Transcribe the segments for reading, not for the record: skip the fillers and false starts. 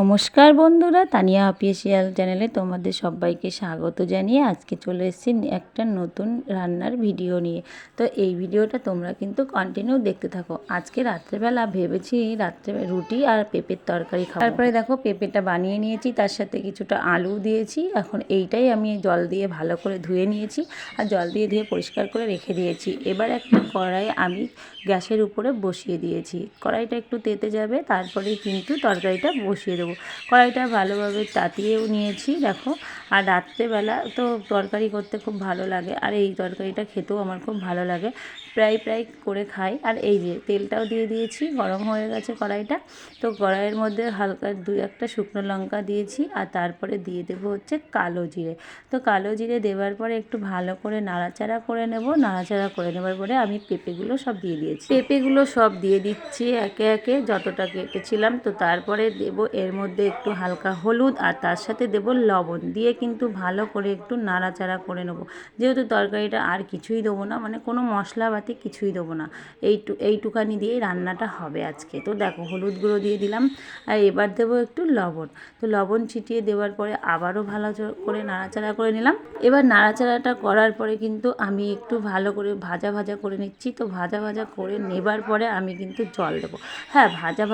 নমস্কার বন্ধুরা, তানিয়া অফিসিয়াল চ্যানেলে তোমাদের সবাইকে স্বাগত জানিয়ে আজকে চলে এসেছি একটা নতুন রান্নার ভিডিও নিয়ে। তো এই ভিডিওটা তোমরা কিন্তু কন্টিনিউ দেখতে থাকো। আজকে রাত্রেবেলা ভেবেছি রাত্রে রুটি আর পেঁপের তরকারি খাবো। তারপরে দেখো পেঁপেটা বানিয়ে নিয়েছি, তার সাথে কিছুটা আলু দিয়েছি। এখন এইটাই আমি জল দিয়ে ভালো করে ধুয়ে নিয়েছি আর জল দিয়ে ধুয়ে পরিষ্কার করে রেখে দিয়েছি। এবার একটা কড়াই আমি গ্যাসের উপরে বসিয়ে দিয়েছি। কড়াইটা একটু তেতে যাবে, তারপরে কিন্তু তরকারিটা বসিয়ে দেবো। কড়াইটা ভালোভাবে তাতিয়েও নিয়েছি দেখো। আর রাত্রেবেলা তো তরকারি করতে খুব ভালো লাগে, আর এই তরকারিটা খেতেও আমার খুব ভালো লাগে, প্রায় করে খাই। আর এই যে তেলটাও দিয়ে দিয়েছি, গরম হয়ে গেছে কড়াইটা। তো কড়াইয়ের মধ্যে হালকা 2-1টা শুকনো লঙ্কা দিয়েছি, আর তারপরে দিয়ে দেবো হচ্ছে কালো জিরে। তো কালো জিরে দেওয়ার পরে একটু ভালো করে নাড়াচাড়া করে নেব। নাড়াচাড়া করে নেবার পরে আমি পেঁপেগুলো সব দিয়ে দিয়েছি। পেঁপেগুলো সব দিয়ে দিচ্ছি একে একে যতটা কেটেছিলাম। তো তারপরে দেব এর মধ্যে একটু হালকা হলুদ, আর তার সাথে দেব লবণ দিয়ে কিন্তু ভালো করে একটু নাড়াচাড়া করে নেব। যেহেতু তরকারিটা আর কিছুই দেবো না, মানে কোনো মশলাপাতি কিছুই দেবো না, এইটুখানি দিয়েই রান্নাটা হবে আজকে। তো দেখো হলুদ গুঁড়ো দিয়ে দিলাম, আর এবার দেবো একটু লবণ। তো লবণ ছিটিয়ে দেওয়ার পরে আবারও ভালো করে নাড়াচাড়া করে নিলাম। এবার নাড়াচাড়াটা করার পরে কিন্তু আমি একটু ভালো করে ভাজা করে নিচ্ছি। তো ভাজা করে নেবার পরে আমি কিন্তু জল দেবো। হ্যাঁ, ভাজা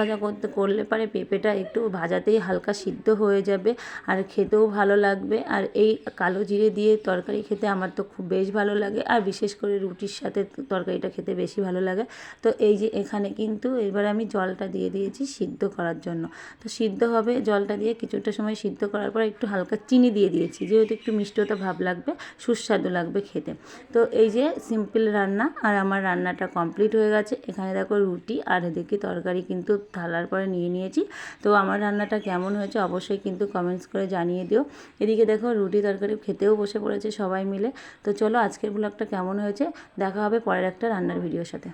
করলে পরে পেঁপেটা একটু ভাজাতেই হালকা সিদ্ধ হয়ে যাবে, আর খেতেও ভালো লাগবে। আর এই কালো জিরে দিয়ে তরকারি খেতে আমার তো খুব বেশ ভালো লাগে, আর বিশেষ করে রুটির সাথে তরকারিটা খেতে বেশি ভালো লাগে। তো এই যে এখানে কিন্তু এবার আমি জলটা দিয়ে দিয়েছি সিদ্ধ করার জন্য। তো সিদ্ধ হবে জলটা দিয়ে কিছুটা সময় সিদ্ধ করার পর একটু হালকা চিনি দিয়ে দিয়েছি, যেহেতু একটু মিষ্টতা ভাব লাগবে, সুস্বাদু লাগবে খেতে। তো এই যে সিম্পল রান্না, আর আমার রান্নাটা কমপ্লিট হয়ে গেছে। এখানে দেখো রুটি আর এদিকে তরকারি কিন্তু থালার পরে নিয়ে নিয়েছি। তো আমার রান্নাটা কেমন হয়েছে অবশ্যই কিন্তু কমেন্টস করে জানিয়ে দিও। এদিকে দেখো রুটি তরকারি খেতেও বসে পড়েছে সবাই মিলে। তো চলো আজকের ব্লগটা কেমন হয়েছে দেখা হবে পরের একটা রান্নার ভিডিওর সাথে।